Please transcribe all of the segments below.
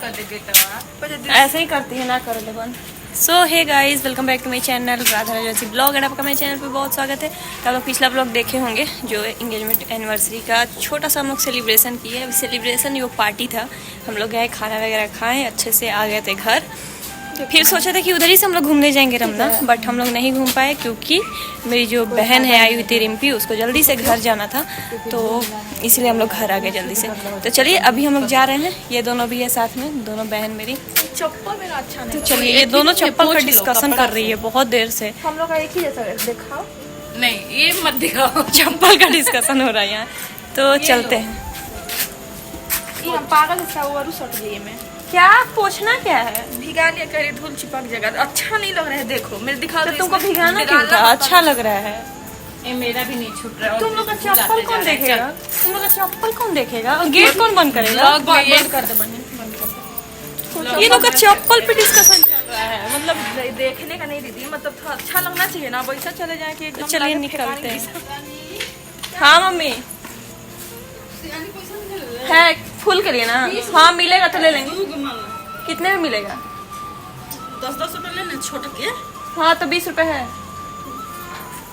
ऐसे ही करती है ना, कर ले बंद। So hey guys, welcome back to my channel Radha Rajsi blog. And आपका मेरे चैनल पे बहुत स्वागत है। तो आप लोग पिछला ब्लॉग देखे होंगे जो इंगेजमेंट एनिवर्सरी का छोटा सा हम लोग सेलिब्रेशन किए। अभी सेलिब्रेशन वो पार्टी था, हम लोग गए खाना वगैरह खाएं, अच्छे से आ गए थे घर। फिर सोचा था कि उधर ही से हम लोग घूमने जाएंगे रमना, बट हम लोग नहीं घूम पाए क्योंकि मेरी जो बहन है आई हुई थी रिम्पी, उसको जल्दी से घर जाना था, तो इसीलिए हम लोग घर आ गए जल्दी से। तो चलिए अभी हम लोग जा रहे हैं, ये दोनों भी है साथ में, दोनों बहन मेरी। चप्पल मेरा अच्छा नहीं। तो चलिए, ये दोनों चप्पल का डिस्कशन कर रही है बहुत देर से। हम लोग का एक ही जैसा दिखाओ। नहीं, ये मत दिखाओ, चप्पल का डिस्कशन हो रहा है यहाँ। तो चलते हैं। ये हम पागल इसका वो और सट गई मैं। क्या पूछना क्या है? भिगा लिया करे, धूल चिपक जगह अच्छा नहीं लग रहा है। देखो मेरे दिखा तो तुमको भिगाना क्यों था? अच्छा लग रहा है। ये मेरा भी नहीं छूट रहा है। तुम लोग का चप्पल कौन देखेगा? तुम लोग का चप्पल कौन देखेगा? और गेट कौन बंद करेगा? बंद कर दे, बंद कर दे। ये लोग का चप्पल पे डिस्कशन चल रहा है, मतलब देखने का नहीं दीदी, मतलब थोड़ा अच्छा लगना चाहिए ना, वैसा चले जाए कि एकदम। चलिए निकलते हैं। हाँ मम्मी है फुल के लिए ना? हाँ मिलेगा तो ले लेंगे। कितने में मिलेगा? 10-10 रुपए ले ले छोटे के। हाँ तो 20 रुपए है,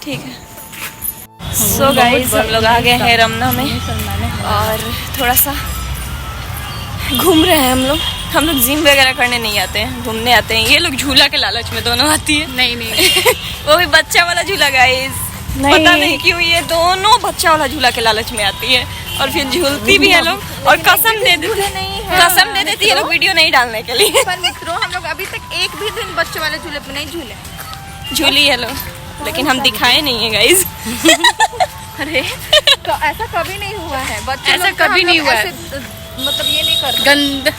ठीक है। सो गाइस, हम लोग आ गए हैं रमना में और थोड़ा सा घूम रहे हैं। हम लोग जिम वगैरह करने नहीं आते हैं, घूमने आते हैं। ये लोग झूला के लालच में दोनों आती है। नहीं वो भी बच्चा वाला झूला गाइस, पता नहीं क्यों ये दोनों बच्चा वाला झूला के लालच में आती है और फिर झूलती भी है लोग, और कसम दे देती है लोग वीडियो नहीं डालने के लिए। पर मित्रों, हम लोग अभी तक एक भी दिन बच्चे वाले झूले पे नहीं झूले। झूली है लोग, लेकिन हम दिखाए नहीं है गाइस। अरे तो ऐसा कभी नहीं हुआ है, बच्चे ऐसा कभी नहीं हुआ है। मतलब ये नहीं कर गंद।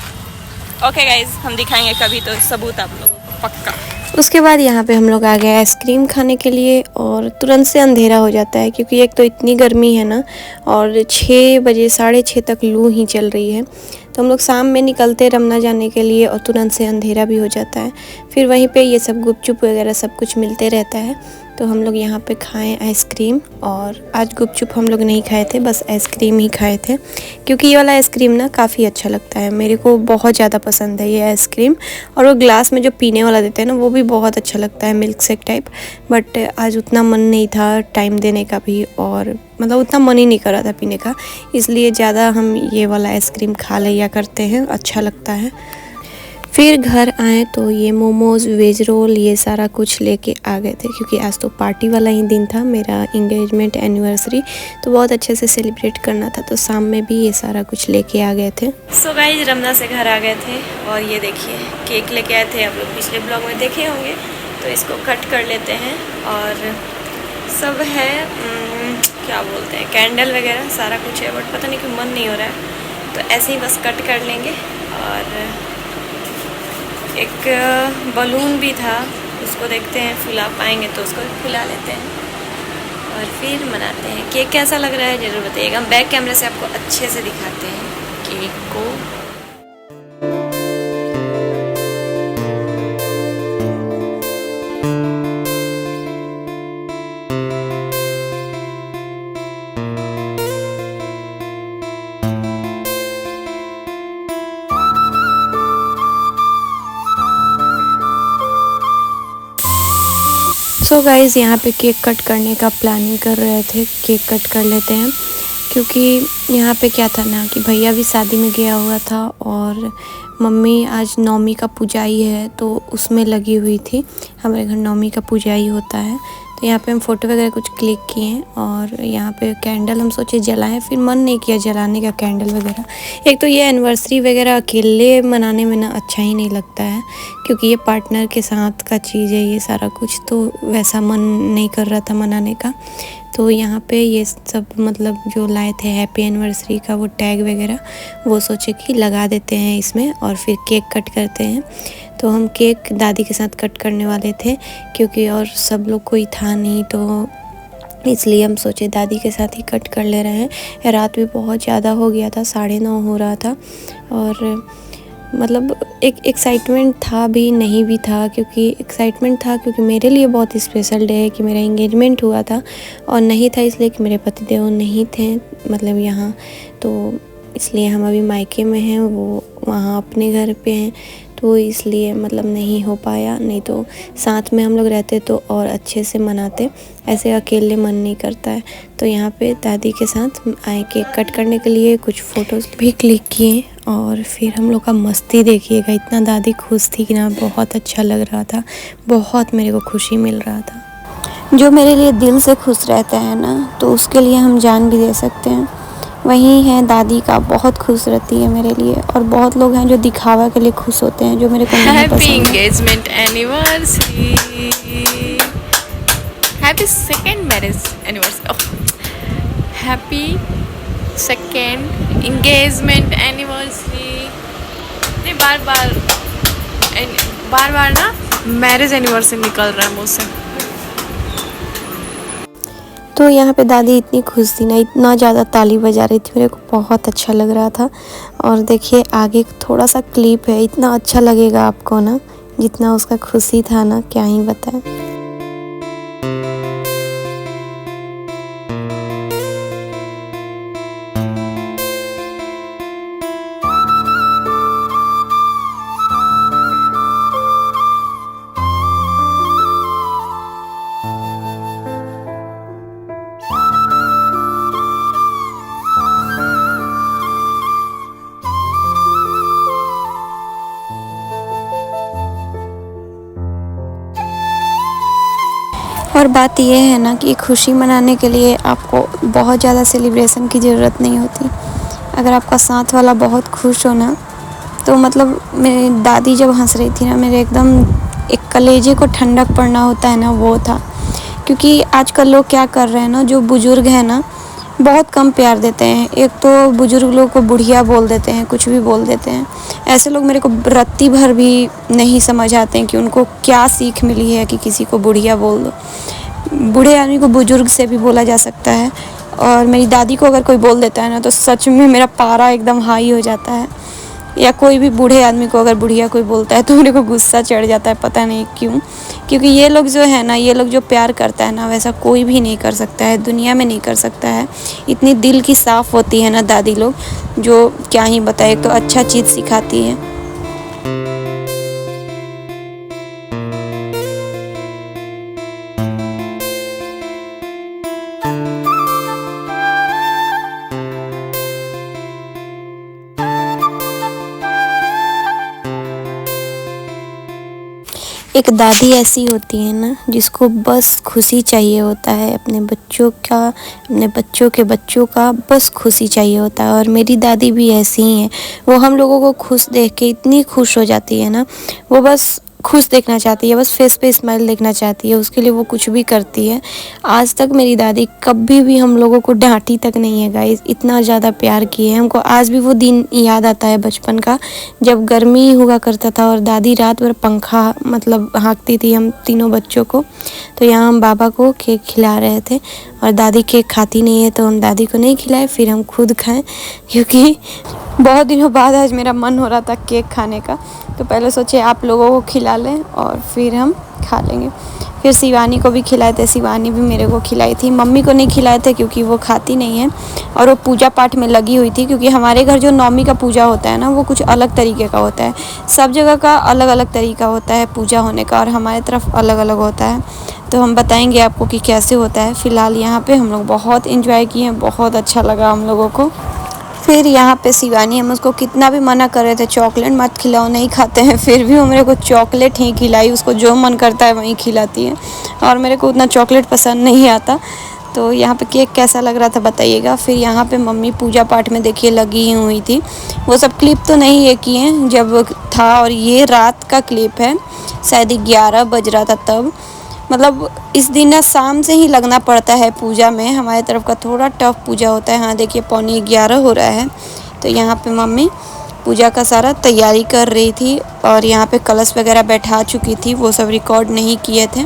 ओके गाइस, हम दिखाएंगे कभी तो सबूत आप लोगों को पक्का। उसके बाद यहाँ पे हम लोग आ गए आइसक्रीम खाने के लिए और तुरंत से अंधेरा हो जाता है क्योंकि एक तो इतनी गर्मी है ना, और 6 बजे 6:30 तक लू ही चल रही है। तो हम लोग शाम में निकलते रमना जाने के लिए और तुरंत से अंधेरा भी हो जाता है। फिर वहीं पे ये सब गुपचुप वगैरह सब कुछ मिलते रहता है, तो हम लोग यहाँ पे खाएं आइसक्रीम। और आज गुपचुप हम लोग नहीं खाए थे, बस आइसक्रीम ही खाए थे क्योंकि ये वाला आइसक्रीम ना काफ़ी अच्छा लगता है, मेरे को बहुत ज़्यादा पसंद है ये आइसक्रीम। और वो ग्लास में जो पीने वाला देते हैं ना, वो भी बहुत अच्छा लगता है, मिल्क शेक टाइप। बट आज उतना मन नहीं था टाइम देने का भी, और मतलब उतना मन ही नहीं कर रहा था पीने का, इसलिए ज़्यादा हम ये वाला आइसक्रीम खा लिया करते हैं, अच्छा लगता है। फिर घर आए तो ये मोमोज़, वेज रोल, ये सारा कुछ लेके आ गए थे क्योंकि आज तो पार्टी वाला ही दिन था, मेरा इंगेजमेंट एनिवर्सरी, तो बहुत अच्छे से सेलिब्रेट करना था, तो शाम में भी ये सारा कुछ लेके आ गए थे। सो गाइस, रमना से घर आ गए थे और ये देखिए केक लेके आए थे, आप लोग पिछले ब्लॉग में देखे होंगे। तो इसको कट कर लेते हैं और सब है क्या बोलते हैं, कैंडल वगैरह सारा कुछ है, बट पता नहीं क्यों मन नहीं हो रहा है, तो ऐसे ही बस कट कर लेंगे। और एक बलून भी था, उसको देखते हैं फुला पाएंगे तो उसको फुला लेते हैं और फिर मनाते हैं। केक कैसा लग रहा है ज़रूर बताइएगा, हम बैक कैमरे से आपको अच्छे से दिखाते हैं केक को। सो गाइज़, यहाँ पे केक कट करने का प्लानिंग कर रहे थे, केक कट कर लेते हैं क्योंकि यहाँ पे क्या था ना कि भैया भी शादी में गया हुआ था और मम्मी आज नवमी का पूजाई है तो उसमें लगी हुई थी। हमारे घर नवमी का पूजाई होता है, तो यहाँ पे हम फ़ोटो वगैरह कुछ क्लिक किए और यहाँ पे कैंडल हम सोचे जलाएं, फिर मन नहीं किया जलाने का कैंडल वगैरह। एक तो ये एनिवर्सरी वगैरह अकेले मनाने में ना अच्छा ही नहीं लगता है क्योंकि ये पार्टनर के साथ का चीज़ है ये सारा कुछ, तो वैसा मन नहीं कर रहा था मनाने का। तो यहाँ पे ये सब मतलब जो लाए थे हैप्पी एनिवर्सरी का वो टैग वगैरह, वो सोचे कि लगा देते हैं इसमें और फिर केक कट करते हैं। तो हम केक दादी के साथ कट करने वाले थे क्योंकि और सब लोग कोई था नहीं, तो इसलिए हम सोचे दादी के साथ ही कट कर ले रहे हैं। रात भी बहुत ज़्यादा हो गया था, 9:30 हो रहा था और मतलब एक एक्साइटमेंट था भी नहीं भी था, क्योंकि एक्साइटमेंट था क्योंकि मेरे लिए बहुत स्पेशल डे है कि मेरा एंगेजमेंट हुआ था, और नहीं था इसलिए कि मेरे पतिदेव नहीं थे मतलब यहाँ, तो इसलिए हम अभी मायके में हैं, वो वहाँ अपने घर पे हैं, तो इसलिए मतलब नहीं हो पाया। नहीं तो साथ में हम लोग रहते तो और अच्छे से मनाते, ऐसे अकेले मन नहीं करता है। तो यहाँ पे दादी के साथ आए केक कट करने के लिए, कुछ फ़ोटोज़ भी क्लिक किए और फिर हम लोग का मस्ती देखिएगा। इतना दादी खुश थी कि ना, बहुत अच्छा लग रहा था, बहुत मेरे को खुशी मिल रहा था। जो मेरे लिए दिल से खुश रहता है ना, तो उसके लिए हम जान भी दे सकते हैं। वही है दादी का, बहुत खुश रहती है मेरे लिए। और बहुत लोग हैं जो दिखावा के लिए खुश होते हैं, जो मेरे को नहीं हैप्पी पसंद है। Engagement anniversary, happy second marriage anniversary, happy second engagement anniversary. नहीं, बार बार ना मैरिज एनिवर्सरी निकल रहा है मुँह से। तो यहाँ पे दादी इतनी खुश थी ना, इतना ज़्यादा ताली बजा रही थी, मेरे को बहुत अच्छा लग रहा था। और देखिए आगे थोड़ा सा क्लिप है, इतना अच्छा लगेगा आपको ना, जितना उसका खुशी था ना, क्या ही बताएं। और बात यह है ना कि खुशी मनाने के लिए आपको बहुत ज़्यादा सेलिब्रेशन की ज़रूरत नहीं होती। अगर आपका साथ वाला बहुत खुश हो ना, तो मतलब मेरी दादी जब हंस रही थी ना, मेरे एकदम एक कलेजे को ठंडक पड़ना होता है ना, वो था। क्योंकि आजकल लोग क्या कर रहे हैं ना, जो बुज़ुर्ग हैं ना, बहुत कम प्यार देते हैं। एक तो बुज़ुर्ग लोग को बुढ़िया बोल देते हैं, कुछ भी बोल देते हैं। ऐसे लोग मेरे को रत्ती भर भी नहीं समझ आते हैं कि उनको क्या सीख मिली है कि किसी को बुढ़िया बोल दो। बूढ़े आदमी को बुज़ुर्ग से भी बोला जा सकता है। और मेरी दादी को अगर कोई बोल देता है ना, तो सच में मेरा पारा एकदम हाई हो जाता है। या कोई भी बूढ़े आदमी को अगर बुढ़िया कोई बोलता है तो मेरे को गुस्सा चढ़ जाता है, पता नहीं क्यों। क्योंकि ये लोग जो है ना, ये लोग जो प्यार करता है ना, वैसा कोई भी नहीं कर सकता है, दुनिया में नहीं कर सकता है। इतनी दिल की साफ़ होती है ना दादी लोग, जो क्या ही बताए। एक तो अच्छा चीज़ सिखाती है। एक दादी ऐसी होती है ना, जिसको बस खुशी चाहिए होता है, अपने बच्चों का, अपने बच्चों के बच्चों का बस खुशी चाहिए होता है। और मेरी दादी भी ऐसी ही है। वो हम लोगों को खुश देख के इतनी खुश हो जाती है ना, वो बस खुश देखना चाहती है, बस फेस पे स्माइल देखना चाहती है, उसके लिए वो कुछ भी करती है। आज तक मेरी दादी कभी भी हम लोगों को डांटी तक नहीं है गाइस, इतना ज़्यादा प्यार किए हैं हमको। आज भी वो दिन याद आता है बचपन का, जब गर्मी हुआ करता था और दादी रात भर पंखा मतलब हाँकती थी हम तीनों बच्चों को। तो यहाँ हम बाबा को केक खिला रहे थे और दादी केक खाती नहीं है, तो हम दादी को नहीं खिलाए, फिर हम खुद खाएं। क्योंकि बहुत दिनों बाद आज मेरा मन हो रहा था केक खाने का, तो पहले सोचे आप लोगों को खिला लें और फिर हम खा लेंगे। फिर शिवानी को भी खिलाए थे, शिवानी भी मेरे को खिलाई थी। मम्मी को नहीं खिलाए थे क्योंकि वो खाती नहीं है और वो पूजा पाठ में लगी हुई थी। क्योंकि हमारे घर जो नवमी का पूजा होता है ना, वो कुछ अलग तरीके का होता है। सब जगह का अलग अलग तरीका होता है पूजा होने का, और हमारे तरफ अलग अलग होता है। तो हम बताएंगे आपको कि कैसे होता है। फ़िलहाल यहाँ पे हम लोग बहुत एंजॉय किए हैं, बहुत अच्छा लगा हम लोगों को। फिर यहाँ पे शिवानी, हम उसको कितना भी मना कर रहे थे चॉकलेट मत खिलाओ, नहीं खाते हैं, फिर भी वो मेरे को चॉकलेट ही खिलाई। उसको जो मन करता है वहीं खिलाती है, और मेरे को उतना चॉकलेट पसंद नहीं आता। तो यहाँ पे केक कैसा लग रहा था बताइएगा। फिर यहाँ पे मम्मी पूजा पाठ में देखिए लगी हुई थी। वो सब क्लिप तो नहीं ये किए हैं जब था, और ये रात का क्लिप है, शायद 11 बज रहा था तब। मतलब इस दिन ना शाम से ही लगना पड़ता है पूजा में। हमारे तरफ का थोड़ा टफ पूजा होता है। हाँ देखिए 11:15 हो रहा है। तो यहाँ पे मम्मी पूजा का सारा तैयारी कर रही थी, और यहाँ पे कलश वगैरह बैठा चुकी थी, वो सब रिकॉर्ड नहीं किए थे।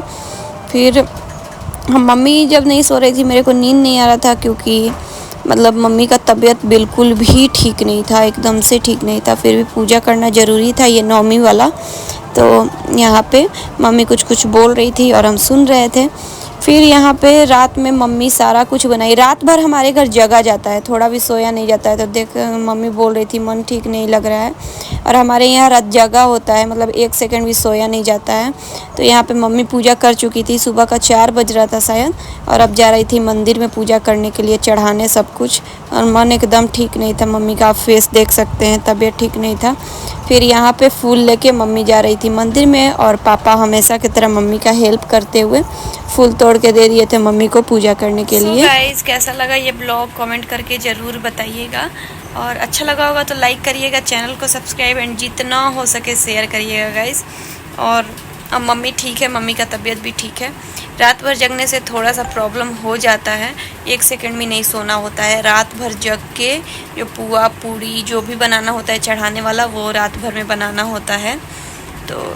फिर हम मम्मी जब नहीं सो रही थी, मेरे को नींद नहीं आ रहा था, क्योंकि मतलब मम्मी का तबीयत बिल्कुल भी ठीक नहीं था, एकदम से ठीक नहीं था। फिर भी पूजा करना ज़रूरी था, ये नवमी वाला। तो यहाँ पे मम्मी कुछ कुछ बोल रही थी और हम सुन रहे थे। फिर यहाँ पे रात में मम्मी सारा कुछ बनाई। रात भर हमारे घर जगा जाता है, थोड़ा भी सोया नहीं जाता है। तो देख मम्मी बोल रही थी मन ठीक नहीं लग रहा है, और हमारे यहाँ रात जगा होता है, मतलब 1 सेकंड भी सोया नहीं जाता है। तो यहाँ पे मम्मी पूजा कर चुकी थी, सुबह का 4 बज रहा था शायद, और अब जा रही थी मंदिर में पूजा करने के लिए, चढ़ाने सब कुछ। और मन एकदम ठीक नहीं था मम्मी का, आप फेस देख सकते हैं, तबीयत ठीक नहीं था। फिर यहाँ पे फूल लेके मम्मी जा रही थी मंदिर में, और पापा हमेशा की तरह मम्मी का हेल्प करते हुए फूल तोड़ के दे दिए थे मम्मी को पूजा करने के लिए। गाइस कैसा लगा ये ब्लॉग कमेंट करके ज़रूर बताइएगा, और अच्छा लगा होगा तो लाइक करिएगा, चैनल को सब्सक्राइब एंड जितना हो सके शेयर करिएगा गाइस। और अब मम्मी ठीक है, मम्मी का तबीयत भी ठीक है। रात भर जगने से थोड़ा सा प्रॉब्लम हो जाता है, 1 सेकंड भी नहीं सोना होता है। रात भर जग के जो पुआ पूड़ी जो भी बनाना होता है चढ़ाने वाला, वो रात भर में बनाना होता है, तो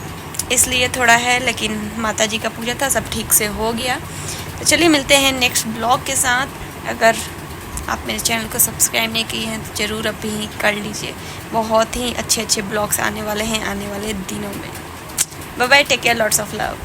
इसलिए थोड़ा है। लेकिन माता जी का पूजा था, सब ठीक से हो गया। तो चलिए मिलते हैं नेक्स्ट ब्लॉग के साथ। अगर आप मेरे चैनल को सब्सक्राइब नहीं किए हैं तो ज़रूर अभी कर लीजिए, बहुत ही अच्छे अच्छे ब्लॉग्स आने वाले हैं आने वाले दिनों में। Bye bye, take care, lots of love.